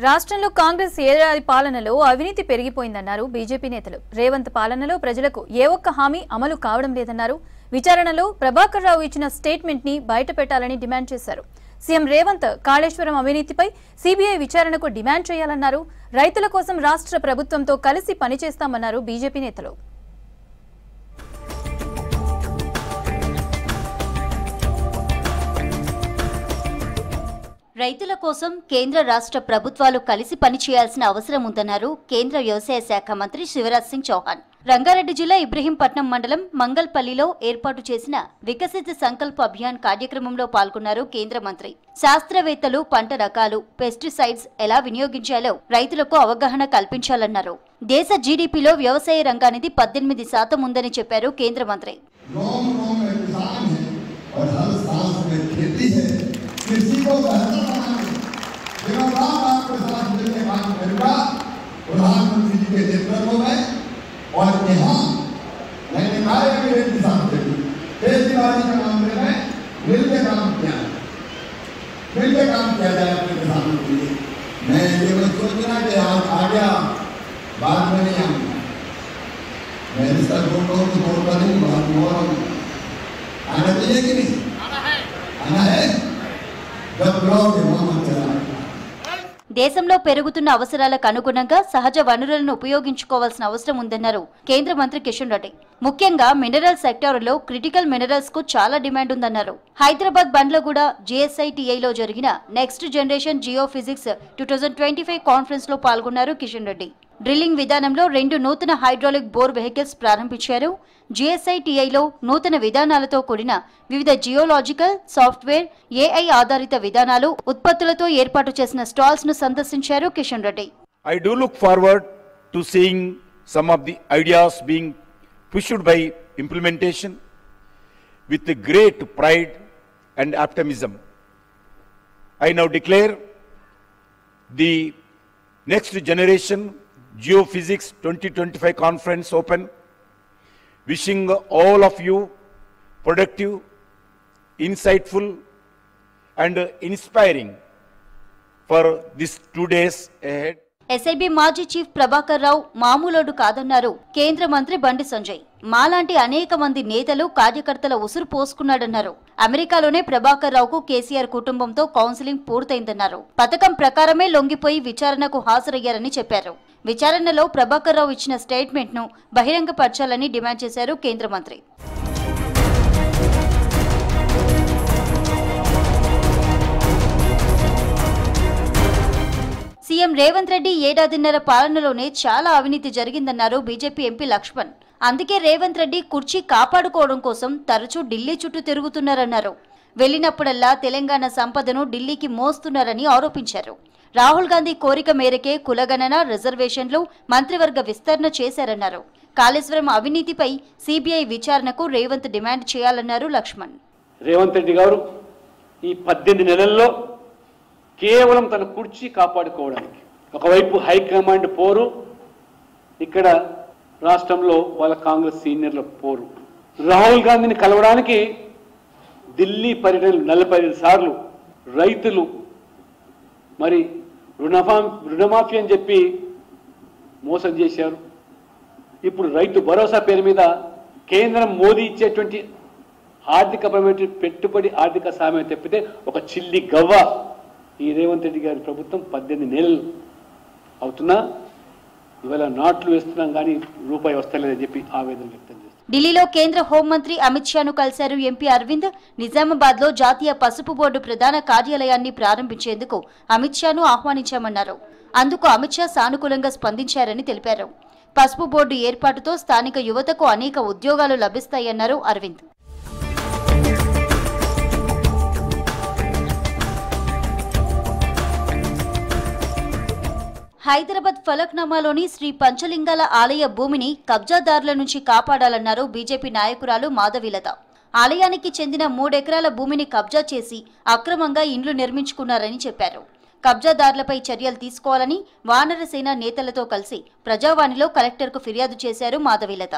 రాష్ట్రంలో కాంగ్రెస్ ఏడాది పాలనలో అవినీతి పెరిగిపోయిందన్నారు బీజేపీ నేతలు. రేవంత్ పాలనలో ప్రజలకు ఏ ఒక్క హామీ అమలు కావడం లేదన్నారు. విచారణలో ప్రభాకర్ రావు ఇచ్చిన స్టేట్మెంట్ ని బయటపెట్టాలని డిమాండ్ చేశారు. సీఎం రేవంత్ కాళేశ్వరం అవినీతిపై సీబీఐ విచారణకు డిమాండ్ చేయాలన్నారు. రైతుల కోసం రాష్ట్ర ప్రభుత్వంతో కలిసి పనిచేస్తామన్నారు బీజేపీ నేతలు. రైతుల కోసం కేంద్ర రాష్ట్ర ప్రభుత్వాలు కలిసి పనిచేయాల్సిన అవసరం ఉందన్నారు కేంద్ర వ్యవసాయ శాఖ మంత్రి శివరాజ్ సింగ్ చౌహాన్. రంగారెడ్డి జిల్లా ఇబ్రహీంపట్నం మండలం మంగల్పల్లిలో ఏర్పాటు చేసిన వికసిత సంకల్ప అభియాన్ కార్యక్రమంలో పాల్గొన్నారు కేంద్ర మంత్రి. శాస్త్రవేత్తలు పంట రకాలు, పెస్టిసైడ్స్ ఎలా వినియోగించాలో రైతులకు అవగాహన కల్పించాలన్నారు. దేశ జీడీపీలో వ్యవసాయ రంగానికి 18% ఉందని చెప్పారు కేంద్ర మంత్రి. कृषि को बेहतर बनाने दिनों रात आपके साथ मिलने का करूँगा प्रधानमंत्री जी के नेतृत्व में। और यहाँ मैंने कहा कि मेरे किसान खेती खेती के मामले में मिलकर काम किया जाए अपने किसानों के लिए। मैं ये मत सोचना कि आज आ गया बाद में नहीं आऊँगा, मैं इसका छोड़ कर नहीं बात हुआ आना चाहिए कि नहीं आना है। దేశంలో పెరుగుతున్న అవసరాలకు అనుగుణంగా సహజ వనరులను ఉపయోగించుకోవాల్సిన అవసరం ఉందన్నారు కేంద్ర మంత్రి కిషన్ రెడ్డి. ముఖ్యంగా మినరల్ సెక్టార్లో క్రిటికల్ మినరల్స్ కు చాలా డిమాండ్ ఉందన్నారు. హైదరాబాద్ బండ్లగూడ JSITIలో జరిగిన నెక్స్ట్ జనరేషన్ జియోఫిజిక్స్ 2025 కాన్ఫరెన్స్ లో పాల్గొన్నారు కిషన్ రెడ్డి. డ్రిల్లింగ్ విధానంలో 2 నూతన హైడ్రాలిక్ బోర్ వెహికల్స్ ప్రారంభించారు. JSITIలో నూతన విధానాలతో కూడిన వివిధ జియోలాజికల్, సాఫ్ట్వేర్, AI ఆధారిత విధానాలు, ఉత్పత్తులతో ఏర్పాటు చేసిన స్టాల్స్ ను సందర్శించారు Kishan Reddy. I do look forward to seeing some of the ideas being pushed by implementation with great pride and optimism. I now declare the next generation Geophysics 2025 conference open. Wishing all of you productive, insightful and inspiring for these 2 days ahead. SIB మాజీ chief Prabhakar Rao మామూలోడు కాదన్నారు కేంద్ర మంత్రి బండి సంజయ్. మాలాంటి అనేక మంది నేతలు, కార్యకర్తల ఉసురు పోసుకున్నాడన్నారు. అమెరికాలోనే ప్రభాకర్ రావుకు కేసీఆర్ కుటుంబంతో కౌన్సిలింగ్ పూర్తయిందన్నారు. పథకం ప్రకారమే లొంగిపోయి విచారణకు హాజరయ్యారని చెప్పారు. విచారణలో ప్రభాకర్ రావు ఇచ్చిన స్టేట్మెంట్ ను బహిరంగపరచాలని డిమాండ్ చేశారు కేంద్ర మంత్రి. సీఎం రేవంత్ రెడ్డి ఏడాదిన్నర పాలనలోనే చాలా అవినీతి జరిగిందన్నారు బీజేపీ ఎంపీ లక్ష్మణ్. అందుకే రేవంత్ రెడ్డి కుర్చీ కాపాడుకోవడం కోసం తరచూ ఢిల్లీ చుట్టూ తిరుగుతున్నారన్నారు. వెళ్లినప్పుడల్లా తెలంగాణ సంపదను ఢిల్లీకి మోస్తున్నారని ఆరోపించారు. రాహుల్ గాంధీ కోరిక మేరకే కులగణన, రిజర్వేషన్లు, మంత్రివర్గ విస్తరణ చేశారన్నారు. కాళేశ్వరం అవినీతిపై సీబీఐ విచారణకు రేవంత్ డిమాండ్ చేయాలన్నారు లక్ష్మణ్. రేవంత్ రెడ్డి గారు ఈ 18 నెలల్లో కేవలం తన కుర్చీ కాపాడుకోవడానికి ఒకవైపు హైకమాండ్ పోరు, ఇక్కడ రాష్ట్రంలో వాళ్ళ కాంగ్రెస్ సీనియర్ల పోరు. రాహుల్ గాంధీని కలవడానికి ఢిల్లీ పర్యటనలు 45 సార్లు, రైతులు మరి రుణమాఫీ అని చెప్పి మోసం చేశారు. ఇప్పుడు రైతు భరోసా పేరు మీద కేంద్రం మోదీ ఇచ్చేటువంటి ఆర్థికపరమైన పెట్టుబడి ఆర్థిక సాయం తప్పితే ఒక చిల్లి గవ్వ ఈ రేవంత్ రెడ్డి గారి ప్రభుత్వం 18 నెలలు అవుతున్నా ఇవాళ నాట్లు వేస్తున్నాం కానీ రూపాయి వస్తలేదని చెప్పి ఆవేదన వ్యక్తం చేస్తారు. ఢిల్లీలో కేంద్ర హోంమంత్రి అమిత్ షాను కలిశారు ఎంపీ అరవింద్. నిజామాబాద్ లో జాతీయ పసుపు బోర్డు ప్రధాన కార్యాలయాన్ని ప్రారంభించేందుకు అమిత్ షాను ఆహ్వానించామన్నారు. అందుకు అమిత్ షా సానుకూలంగా స్పందించారని తెలిపారు. పసుపు బోర్డు ఏర్పాటుతో స్థానిక యువతకు అనేక ఉద్యోగాలు లభిస్తాయన్నారు అరవింద్. హైదరాబాద్ ఫలక్నామాలోని శ్రీ పంచలింగాల ఆలయ భూమిని కబ్జాదారుల నుంచి కాపాడాలన్నారు బీజేపీ నాయకురాలు మాధవీలత. ఆలయానికి చెందిన 3 ఎకరాల భూమిని కబ్జా చేసి అక్రమంగా ఇండ్లు నిర్మించుకున్నారని చెప్పారు. కబ్జాదారులపై చర్యలు తీసుకోవాలని వానరసేన నేతలతో కలిసి ప్రజావాణిలో కలెక్టర్కు ఫిర్యాదు చేశారు మాధవీలత.